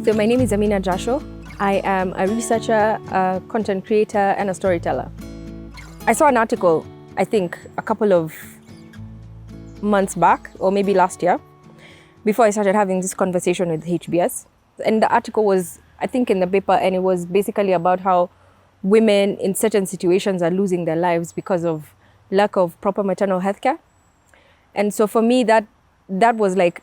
So my name is Amina Jasho. I am a researcher, a content creator, and a storyteller. I saw an article, I think, a couple of months back, or maybe last year, before I started having this conversation with HBS. And the article was, I think, in the paper, and it was basically about how women in certain situations are losing their lives because of lack of proper maternal health care. And so for me, that was like,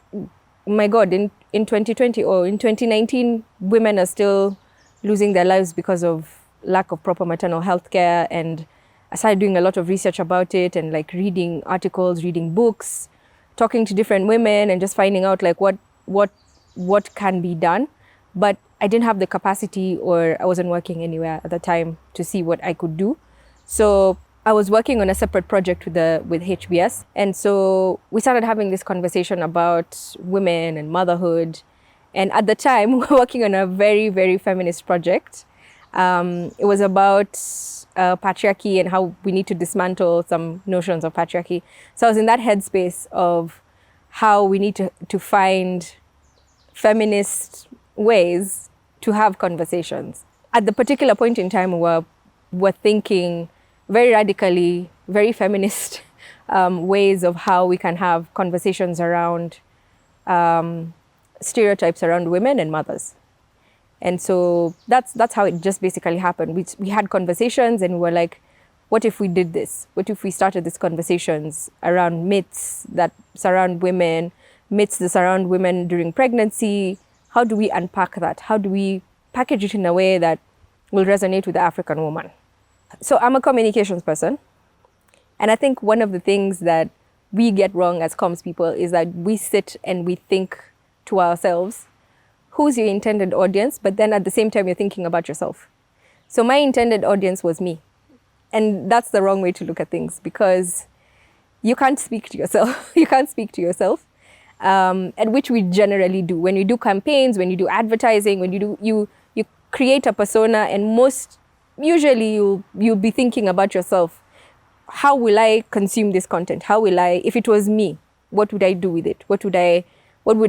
my God, in 2020 or in 2019, women are still losing their lives because of lack of proper maternal health care. And I started doing a lot of research about it and like reading articles, reading books, talking to different women and just finding out like what can be done. But I didn't have the capacity, or I wasn't working anywhere at the time to see what I could do. So I was working on a separate project with HBS. And so we started having this conversation about women and motherhood. And at the time, we were working on a very, very feminist project. It was about patriarchy and how we need to dismantle some notions of patriarchy. So I was in that headspace of how we need to find feminist ways to have conversations. At the particular point in time, we're thinking very radically, very feminist ways of how we can have conversations around stereotypes around women and mothers. And so that's how it just basically happened. We had conversations and we were like, what if we did this? What if we started these conversations around myths that surround women, myths that surround women during pregnancy? How do we unpack that? How do we package it in a way that will resonate with the African woman? So I'm a communications person. And I think one of the things that we get wrong as comms people is that we sit and we think to ourselves, who's your intended audience? But then at the same time, you're thinking about yourself. So my intended audience was me. And that's the wrong way to look at things, because you can't speak to yourself. You can't speak to yourself, and which we generally do. When you do campaigns, when you do advertising, when you create a persona, and usually you'll be thinking about yourself. How will I consume this content? How will I, if it was me, what would I do with it? What would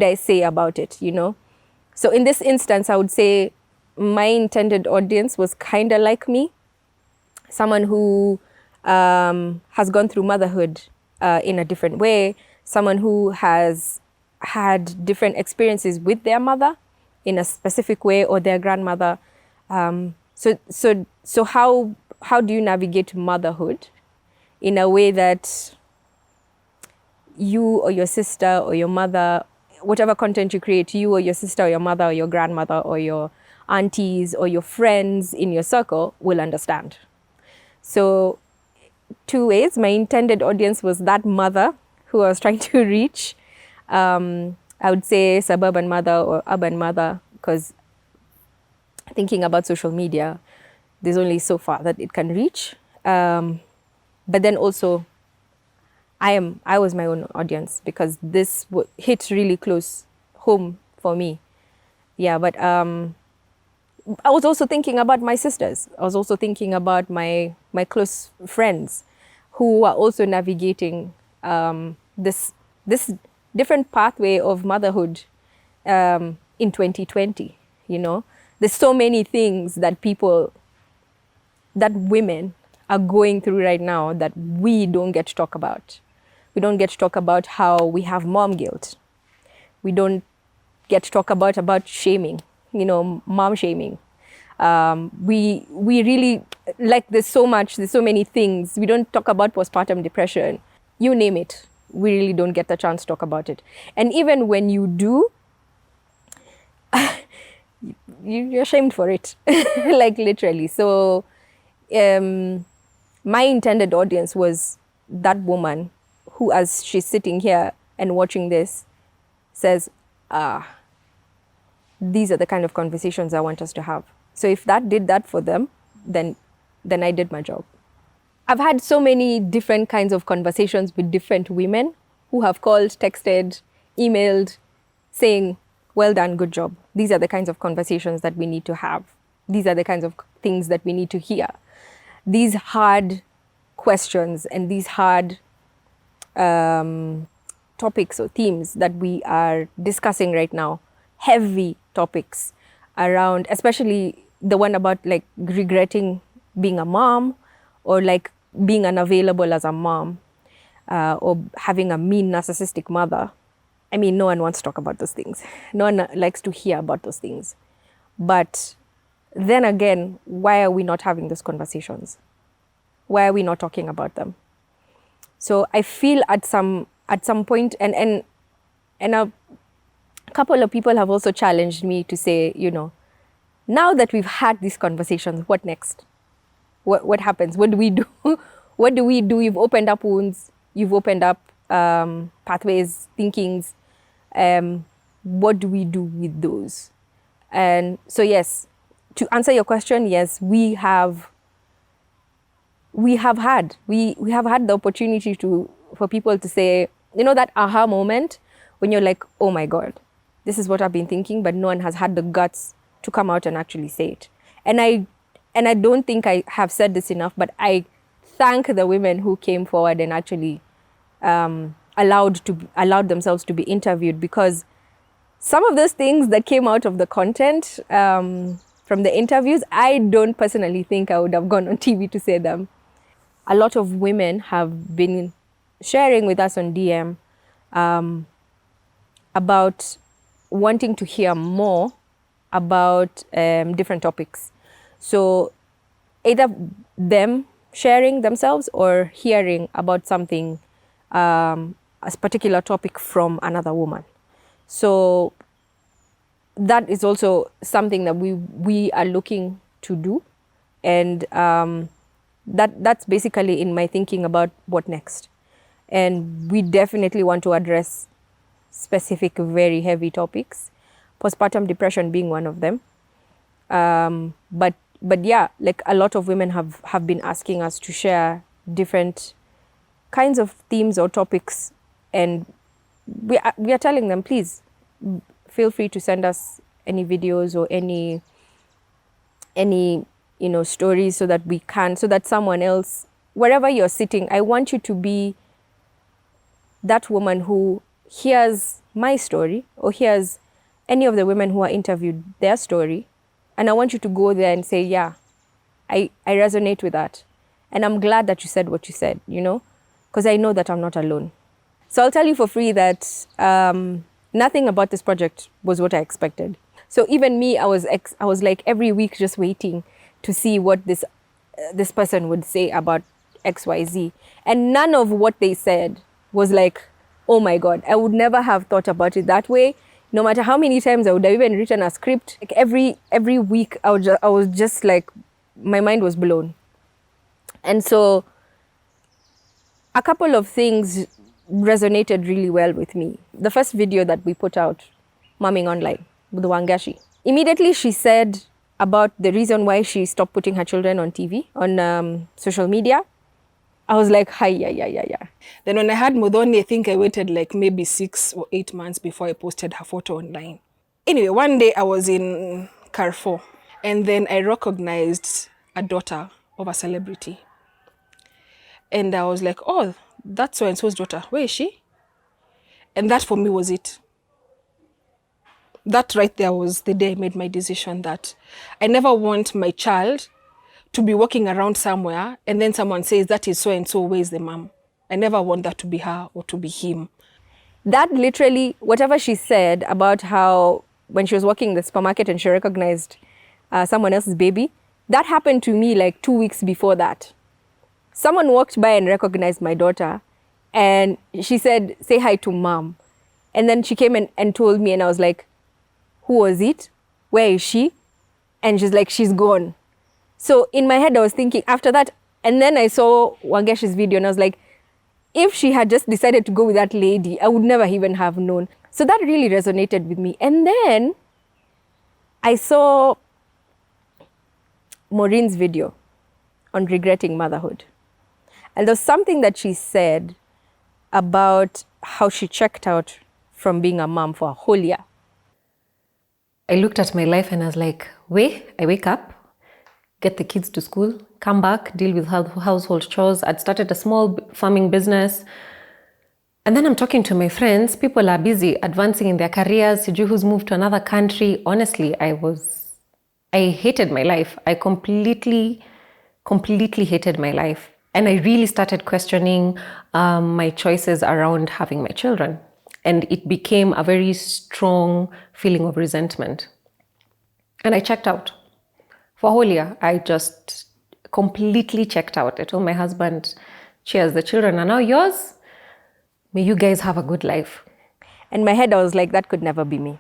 I say about it, you know? So in this instance, I would say my intended audience was kind of like me, someone who has gone through motherhood in a different way, someone who has had different experiences with their mother in a specific way, or their grandmother. So how do you navigate motherhood in a way that you or your sister or your mother, whatever content you create, you or your sister or your mother or your grandmother or your aunties or your friends in your circle will understand? So two ways. My intended audience was that mother who I was trying to reach. I would say suburban mother or urban mother, because thinking about social media, there's only so far that it can reach. But then also, I was my own audience, because this hit really close home for me. Yeah, but I was also thinking about my sisters. I was also thinking about my close friends who are also navigating this different pathway of motherhood in 2020, you know? There's so many things that women are going through right now that we don't get to talk about. We don't get to talk about how we have mom guilt. We don't get to talk about shaming, you know, mom shaming. We really, like, there's so many things. We don't talk about postpartum depression. You name it. We really don't get the chance to talk about it. And even when you do, you're shamed for it, like literally. So my intended audience was that woman who, as she's sitting here and watching this, says, these are the kind of conversations I want us to have. So if that did that for them, then I did my job. I've had so many different kinds of conversations with different women who have called, texted, emailed, saying, well done, good job. These are the kinds of conversations that we need to have. These are the kinds of things that we need to hear. These hard questions and these hard topics or themes that we are discussing right now, heavy topics, around, especially the one about like regretting being a mom, or like being unavailable as a mom, or having a mean narcissistic mother. I mean, no one wants to talk about those things. No one likes to hear about those things. But then again, why are we not having those conversations? Why are we not talking about them? So I feel at some point, and a couple of people have also challenged me to say, you know, now that we've had these conversations, what next? What happens? What do we do? What do we do? You've opened up wounds. You've opened up pathways, thinkings. What do we do with those? And so, yes, to answer your question, yes, we have had the opportunity for people to say, you know, that aha moment when you're like, oh my God, this is what I've been thinking, but no one has had the guts to come out and actually say it. And I don't think I have said this enough, but I thank the women who came forward and actually allowed themselves to be interviewed, because some of those things that came out of the content from the interviews, I don't personally think I would have gone on TV to say them. A lot of women have been sharing with us on DM about wanting to hear more about different topics. So either them sharing themselves or hearing about something, a particular topic from another woman. So that is also something that we are looking to do. And that's basically in my thinking about what next. And we definitely want to address specific, very heavy topics, postpartum depression being one of them. But yeah, like a lot of women have been asking us to share different kinds of themes or topics, and we are telling them, please feel free to send us any videos or any you know, stories, so that someone else, wherever you're sitting, I want you to be that woman who hears my story or hears any of the women who are interviewed, their story, and I want you to go there and say, yeah, I resonate with that. And I'm glad that you said what you said, you know, because I know that I'm not alone. So I'll tell you for free that nothing about this project was what I expected. So even me, I was like every week just waiting to see what this person would say about XYZ. And none of what they said was like, oh my God, I would never have thought about it that way. No matter how many times I would have even written a script, like every week I was just like, my mind was blown. And so a couple of things resonated really well with me. The first video that we put out, Momming Online, with Wangashi. Immediately she said about the reason why she stopped putting her children on TV, on social media. I was like, hi, yeah. Then when I had Modoni, I think I waited like maybe 6 or 8 months before I posted her photo online. Anyway, one day I was in Carrefour, and then I recognized a daughter of a celebrity. And I was like, oh, that's so-and-so's daughter. Where is she? And that for me was it. That right there was the day I made my decision that I never want my child to be walking around somewhere and then someone says, that is so-and-so, where's the mom? I never want that to be her or to be him. That literally, whatever she said about how when she was working in the supermarket and she recognized someone else's baby, that happened to me like 2 weeks before that. Someone walked by and recognized my daughter, and she said, say hi to mom. And then she came and told me, and I was like, who was it? Where is she? And she's like, she's gone. So in my head, I was thinking after that, and then I saw Wangashi's video and I was like, if she had just decided to go with that lady, I would never even have known. So that really resonated with me. And then I saw Maureen's video on regretting motherhood. And there's something that she said about how she checked out from being a mom for a whole year. I looked at my life and I was like, I wake up, get the kids to school, come back, deal with household chores. I'd started a small farming business. And then I'm talking to my friends. People are busy advancing in their careers. Sijui who's moved to another country. Honestly, I was I hated my life. I completely hated my life. And I really started questioning my choices around having my children. And it became a very strong feeling of resentment. And I checked out. For a whole year, I just completely checked out. I told my husband, cheers, the children are now yours. May you guys have a good life. In my head, I was like, that could never be me.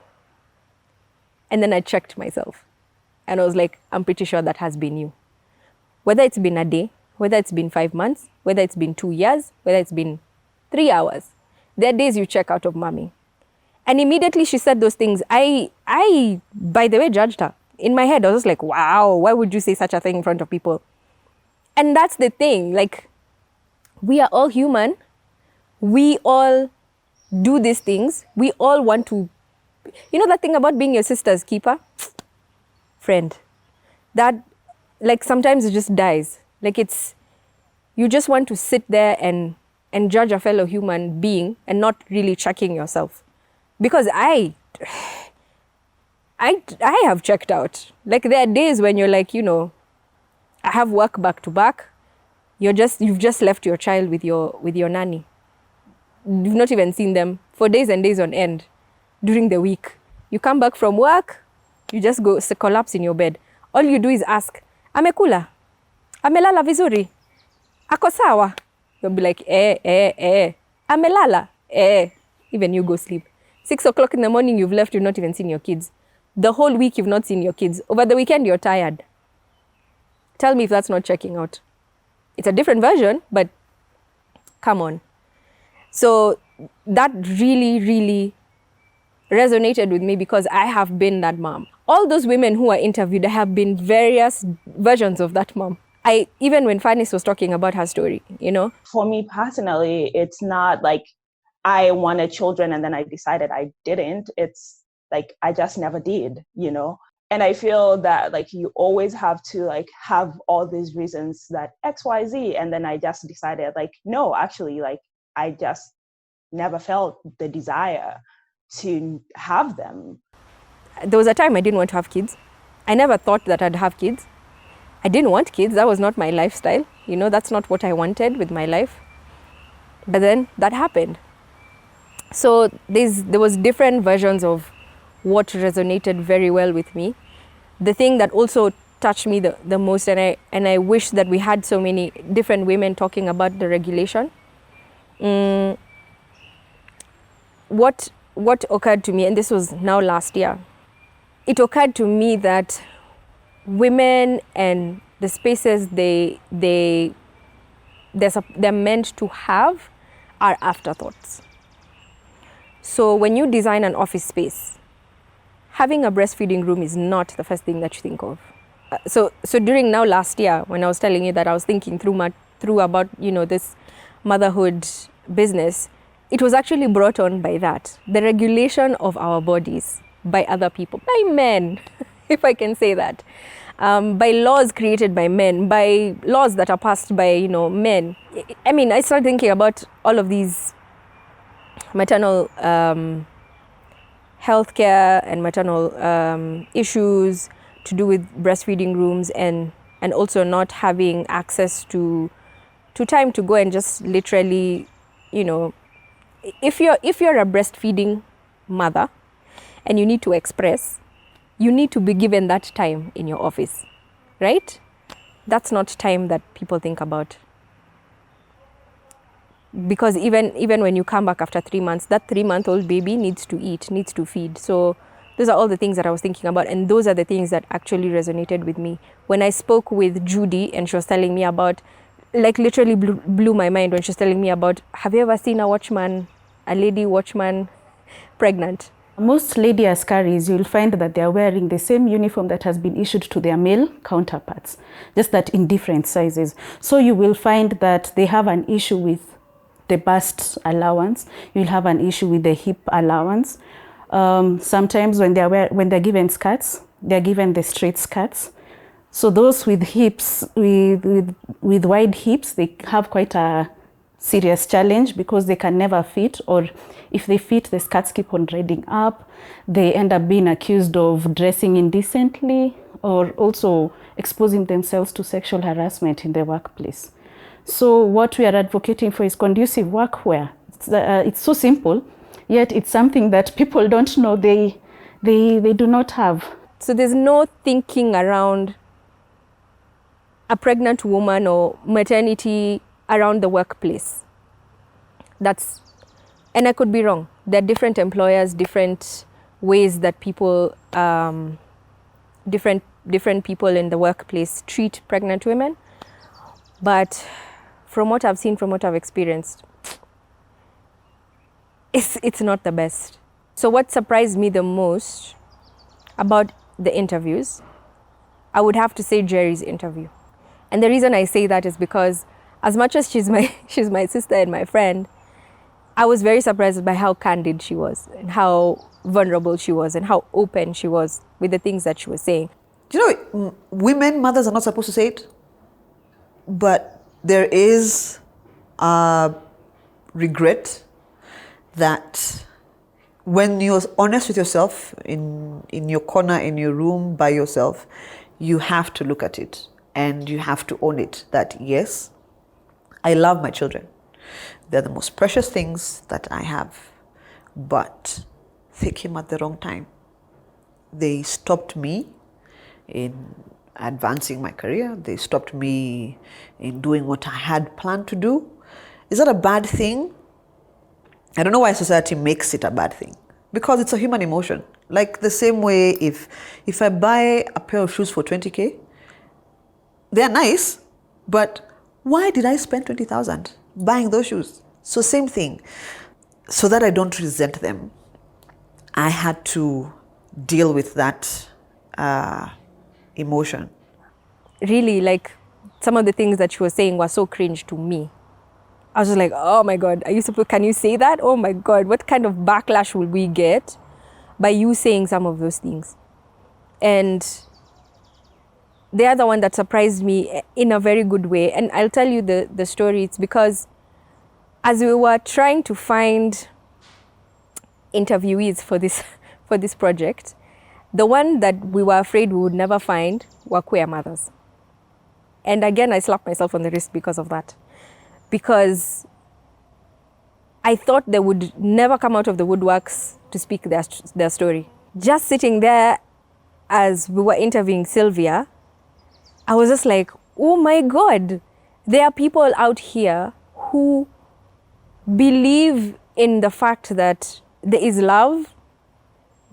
And then I checked myself. And I was like, I'm pretty sure that has been you. Whether it's been a day, whether it's been 5 months, whether it's been 2 years, whether it's been 3 hours, there are days you check out of mommy. And immediately she said those things. I, by the way, judged her. In my head, I was just like, wow, why would you say such a thing in front of people? And that's the thing. Like, we are all human. We all do these things. We all want to, you know that thing about being your sister's keeper? Friend. That, like, sometimes it just dies. Like, it's, you just want to sit there and judge a fellow human being and not really checking yourself. Because I have checked out. Like, there are days when you're like, you know, I have work back to back. You've just left your child with your nanny. You've not even seen them for days and days on end during the week. You come back from work, you just go collapse in your bed. All you do is ask, amekula? Amelala vizuri? Ako sawa? You'll be like, amelala? Even you go sleep. 6 o'clock in the morning, you've left, you've not even seen your kids. The whole week, you've not seen your kids. Over the weekend, you're tired. Tell me if that's not checking out. It's a different version, but come on. So that really, really resonated with me because I have been that mom. All those women who are interviewed, there have been various versions of that mom. Even when Fannis was talking about her story, you know? For me personally, it's not like I wanted children and then I decided I didn't. It's like I just never did, you know? And I feel that like you always have to like have all these reasons that X, Y, Z. And then I just decided like, no, actually, like I just never felt the desire to have them. There was a time I didn't want to have kids. I never thought that I'd have kids. I didn't want kids. That was not my lifestyle. You know, that's not what I wanted with my life. But then that happened. So there was different versions of what resonated very well with me. The thing that also touched me the most, and I wish that we had so many different women talking about the regulation. What occurred to me, and this was now last year, it occurred to me that women and the spaces they're meant to have are afterthoughts. So when you design an office space, having a breastfeeding room is not the first thing that you think of. So during now last year, when I was telling you that I was thinking through about, you know, this motherhood business, it was actually brought on by that. The regulation of our bodies by other people, by men, if I can say that. By laws created by men, by laws that are passed by, you know, men. I mean, I started thinking about all of these maternal healthcare and maternal issues to do with breastfeeding rooms and also not having access to time to go and just literally, you know, if you're a breastfeeding mother and you need to express, you need to be given that time in your office, right? That's not time that people think about. Because even when you come back after 3 months, that 3-month-old baby needs to eat, needs to feed. So those are all the things that I was thinking about. And those are the things that actually resonated with me. When I spoke with Judy and she was telling me about, like literally blew my mind when she was telling me about, have you ever seen a lady watchman pregnant? Most lady askaris, you'll find that they are wearing the same uniform that has been issued to their male counterparts, just that in different sizes. So you will find that they have an issue with the bust allowance. You'll have an issue with the hip allowance. Sometimes when they're given skirts, they're given the straight skirts. So those with hips, with wide hips, they have quite a serious challenge because they can never fit, or if they fit, the skirts keep on riding up. They end up being accused of dressing indecently or also exposing themselves to sexual harassment in the workplace. So what we are advocating for is conducive workwear. It's so simple, yet it's something that people don't know they do not have. So there's no thinking around a pregnant woman or maternity around the workplace. And I could be wrong. There are different employers, different ways that people, different people in the workplace treat pregnant women. But from what I've seen, from what I've experienced, it's not the best. So what surprised me the most about the interviews, I would have to say Jerry's interview. And the reason I say that is because as much as she's my sister and my friend, I was very surprised by how candid she was and how vulnerable she was and how open she was with the things that she was saying. Do you know, women, mothers are not supposed to say it, but there is a regret that when you're honest with yourself in your corner, in your room, by yourself, you have to look at it and you have to own it that, yes, I love my children. They're the most precious things that I have, but they came at the wrong time. They stopped me in advancing my career. They stopped me in doing what I had planned to do. Is that a bad thing? I don't know why society makes it a bad thing, because it's a human emotion. Like the same way if I buy a pair of shoes for 20K, they're nice, but why did I spend 20,000 buying those shoes? So same thing. So that I don't resent them, I had to deal with that emotion. Really, like, some of the things that she was saying were so cringe to me. I was just like, oh my God, can you say that? Oh my God, what kind of backlash will we get by you saying some of those things? And the other one that surprised me in a very good way, and I'll tell you the story, it's because as we were trying to find interviewees for this project, the one that we were afraid we would never find were queer mothers. And again, I slapped myself on the wrist because of that. Because I thought they would never come out of the woodworks to speak their story. Just sitting there as we were interviewing Sylvia, I was just like, oh my God, there are people out here who believe in the fact that there is love,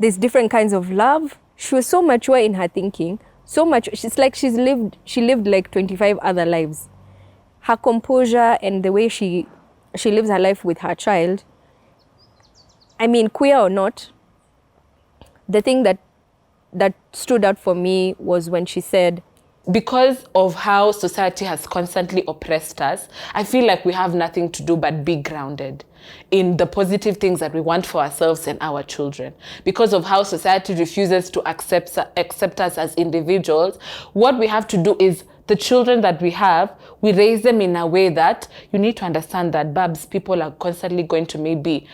there's different kinds of love. She was so mature in her thinking, so much. She's like she lived like 25 other lives. Her composure and the way she lives her life with her child. I mean, queer or not, the thing that stood out for me was when she said, because of how society has constantly oppressed us, I feel like we have nothing to do but be grounded in the positive things that we want for ourselves and our children. Because of how society refuses to accept us as individuals, what we have to do is the children that we have, we raise them in a way that you need to understand that, Babs, people are constantly going to maybe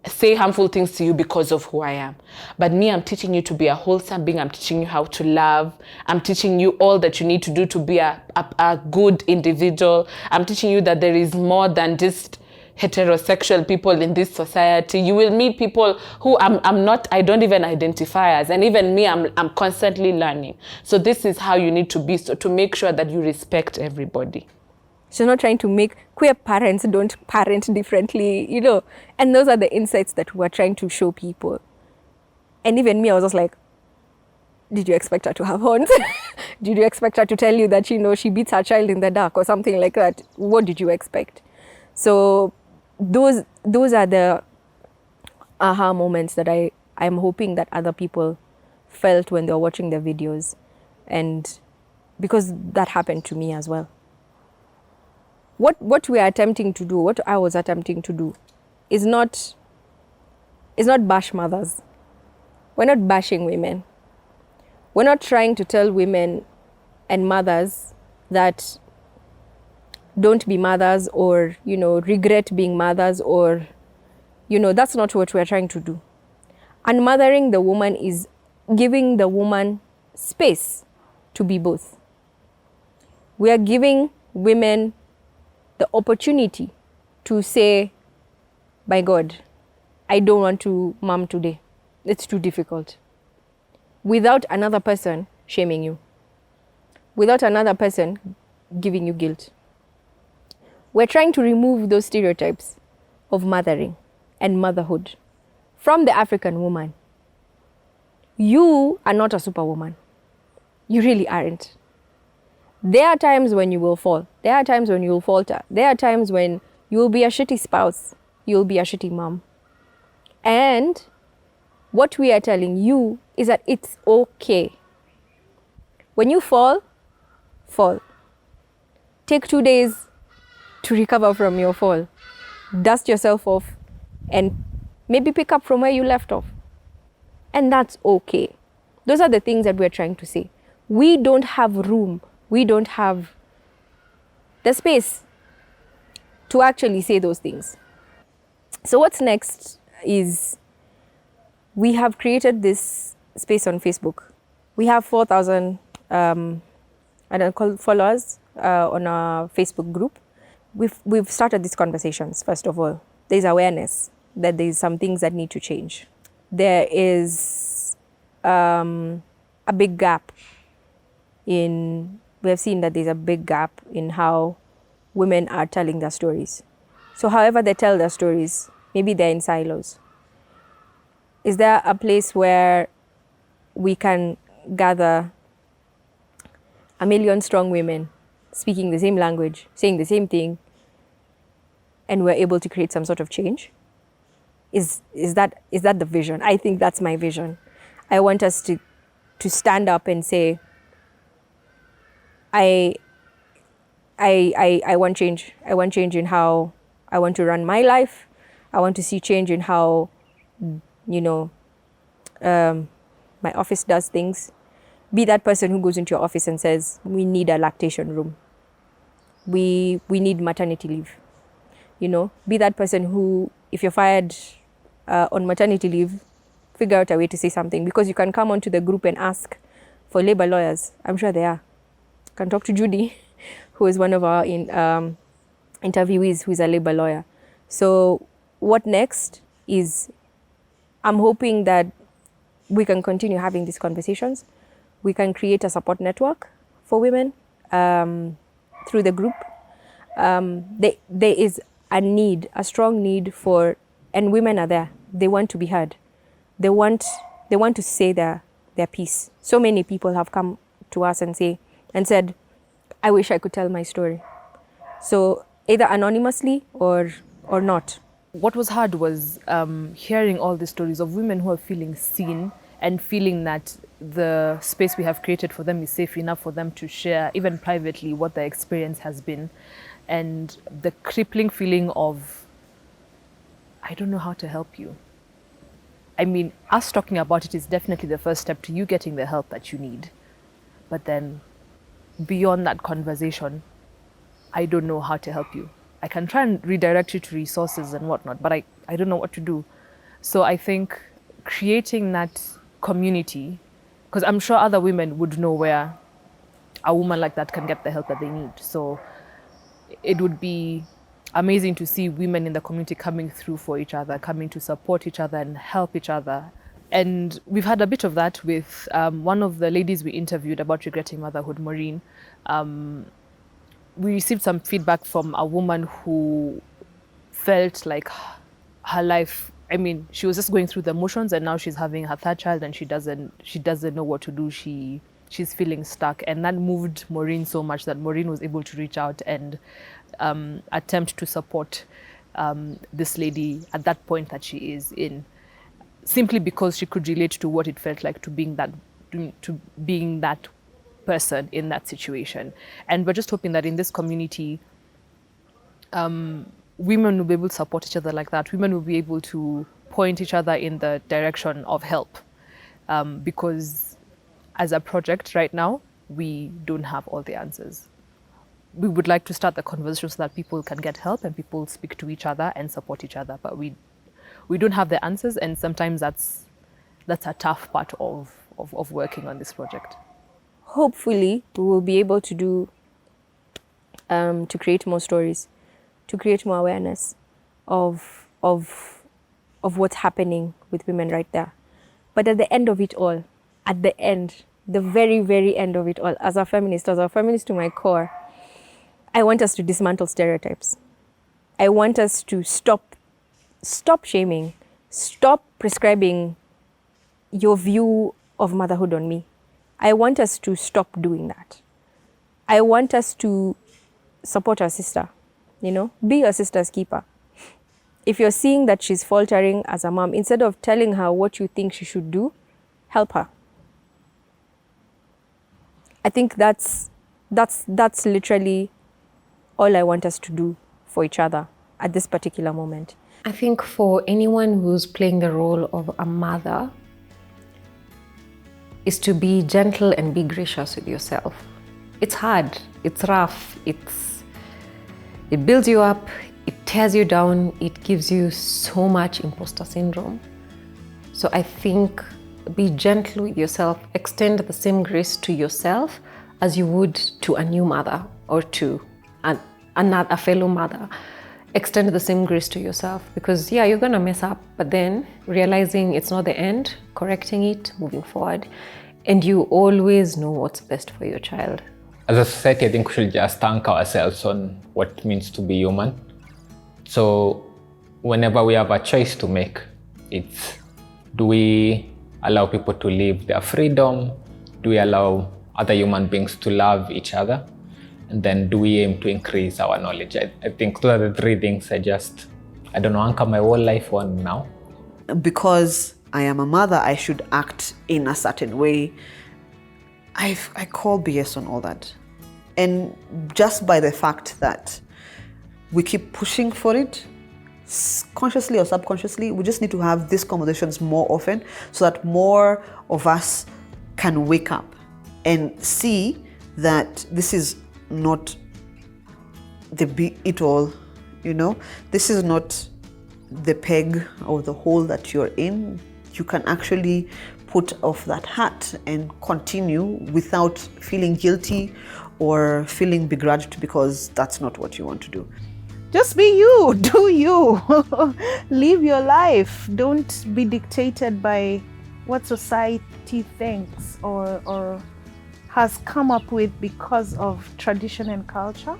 say harmful things to you because of who I am. But me, I'm teaching you to be a wholesome being. I'm teaching you how to love. I'm teaching you all that you need to do to be a good individual. I'm teaching you that there is more than just heterosexual people in this society. You will meet people who I don't even identify as. And even me, I'm constantly learning. So this is how you need to be, so to make sure that you respect everybody. she's not trying to make queer parents don't parent differently, you know. And those are the insights that we're trying to show people. And even me, I was just like, did you expect her to have horns? Did you expect her to tell you that, you know, she beats her child in the dark or something like that? What did you expect? So those are the aha moments that I'm hoping that other people felt when they were watching the videos. And because that happened to me as well. What we are attempting to do, what I was attempting to do, is not bash mothers. We're not bashing women. We're not trying to tell women and mothers that don't be mothers or, you know, regret being mothers or, you know, that's not what we're trying to do. Unmothering the woman is giving the woman space to be both. We are giving women the opportunity to say, by God, I don't want to mom today. It's too difficult. Without another person shaming you. Without another person giving you guilt. We're trying to remove those stereotypes of mothering and motherhood from the African woman. You are not a superwoman. You really aren't. There are times when you will fall. There are times when you will falter. There are times when you will be a shitty spouse. You'll be a shitty mom. And what we are telling you is that it's okay. When you fall, fall. Take 2 days to recover from your fall. Dust yourself off and maybe pick up from where you left off. And that's okay. Those are the things that we're trying to say. We don't have room. We don't have the space to actually say those things. So what's next is we have created this space on Facebook. We have 4,000 followers on our Facebook group. We've started these conversations, first of all. There's awareness that there's some things that need to change. There is a big gap we have seen that there's a big gap in how women are telling their stories. So however they tell their stories, maybe they're in silos. Is there a place where we can gather 1 million strong women speaking the same language, saying the same thing, and we're able to create some sort of change? Is that the vision? I think that's my vision. I want us to stand up and say, I want change. I want change in how I want to run my life. I want to see change in how, my office does things. Be that person who goes into your office and says, we need a lactation room. We need maternity leave. Be that person who, if you're fired on maternity leave, figure out a way to say something, because you can come onto the group and ask for labor lawyers. I'm sure they are. You can talk to Judy, who is one of our interviewees, who is a labor lawyer. So what next is, I'm hoping that we can continue having these conversations. We can create a support network for women through the group. There is a strong need for, and women are there. They want to be heard. They want to say their piece. So many people have come to us and said, I wish I could tell my story. So either anonymously or not. What was hard was hearing all the stories of women who are feeling seen and feeling that the space we have created for them is safe enough for them to share, even privately, what their experience has been. And the crippling feeling of, I don't know how to help you. I mean, us talking about it is definitely the first step to you getting the help that you need. But then beyond that conversation, I don't know how to help you. I can try and redirect you to resources and whatnot, but I don't know what to do. So I think creating that community, because I'm sure other women would know where a woman like that can get the help that they need. So it would be amazing to see women in the community coming through for each other, coming to support each other and help each other. And we've had a bit of that with one of the ladies we interviewed about regretting motherhood, Maureen. We received some feedback from a woman who felt like her life, I mean, she was just going through the motions, and now she's having her third child and she doesn't know what to do. She's feeling stuck, and that moved Maureen so much that Maureen was able to reach out and attempt to support this lady at that point that she is in, simply because she could relate to what it felt like to being that person in that situation. And we're just hoping that in this community, women will be able to support each other like that. Women will be able to point each other in the direction of help, because as a project right now, we don't have all the answers. We would like to start the conversation so that people can get help and people speak to each other and support each other, but we don't have the answers, and sometimes that's a tough part of working on this project. hopefully we will be able to do to create more stories, to create more awareness of what's happening with women right there. But at the end of it all, at the end, the very, very end of it all, as a feminist to my core, I want us to dismantle stereotypes. I want us to stop shaming, stop prescribing your view of motherhood on me. I want us to stop doing that. I want us to support our sister, be your sister's keeper. If you're seeing that she's faltering as a mom, instead of telling her what you think she should do, help her. I think that's literally all I want us to do for each other at this particular moment. I think for anyone who's playing the role of a mother is to be gentle and be gracious with yourself. It's hard, it's rough, it builds you up, it tears you down, it gives you so much imposter syndrome. So I think be gentle with yourself, extend the same grace to yourself as you would to a new mother or to a fellow mother. Extend the same grace to yourself because you're gonna mess up, but then realizing it's not the end, correcting it, moving forward, and you always know what's best for your child. As a society, I think we should just thank ourselves on what it means to be human. So whenever we have a choice to make, it's do we allow people to live their freedom? Do we allow other human beings to love each other? And then do we aim to increase our knowledge? I think those are the three things I don't know, anchor my whole life on now. Because I am a mother, I should act in a certain way. I call BS on all that. And just by the fact that we keep pushing for it, consciously or subconsciously, we just need to have these conversations more often so that more of us can wake up and see that this is not the be it all, This is not the peg or the hole that you're in. You can actually put off that hat and continue without feeling guilty or feeling begrudged because that's not what you want to do. Just be you, do you. Live your life. Don't be dictated by what society thinks or has come up with because of tradition and culture.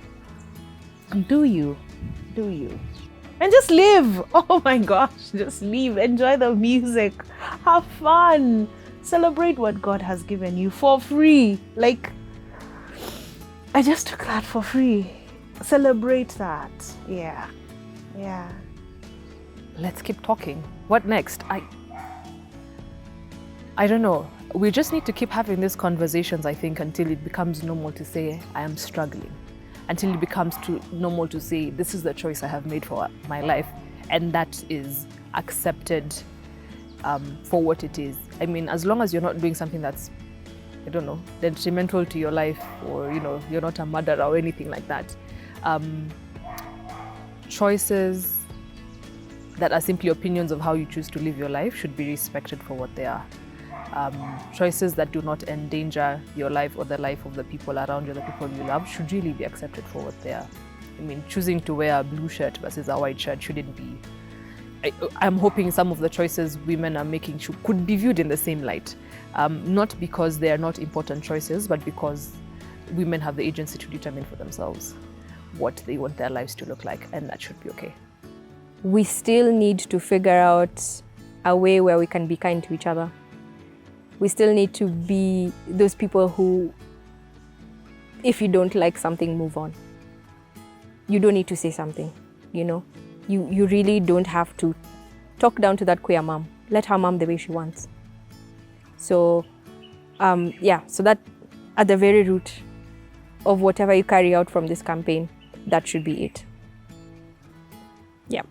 Do you. And just live. Oh my gosh, just live. Enjoy the music. Have fun. Celebrate what God has given you for free. Like, I just took that for free. Celebrate that. Yeah. Let's keep talking. What next? I don't know. We just need to keep having these conversations, I think, until it becomes normal to say, I am struggling. Until it becomes normal to say, this is the choice I have made for my life. And that is accepted for what it is. I mean, as long as you're not doing something that's, I don't know, detrimental to your life or, you're not a murderer or anything like that. Choices that are simply opinions of how you choose to live your life should be respected for what they are. Choices that do not endanger your life or the life of the people around you, the people you love, should really be accepted for what they are. I mean, choosing to wear a blue shirt versus a white shirt shouldn't be. I'm hoping some of the choices women are making could be viewed in the same light. Not because they are not important choices, but because women have the agency to determine for themselves what they want their lives to look like, and that should be okay. We still need to figure out a way where we can be kind to each other. We still need to be those people who, if you don't like something, move on. You don't need to say something, You really don't have to talk down to that queer mom. Let her mom the way she wants. So, so that at the very root of whatever you carry out from this campaign, that should be it. Yeah.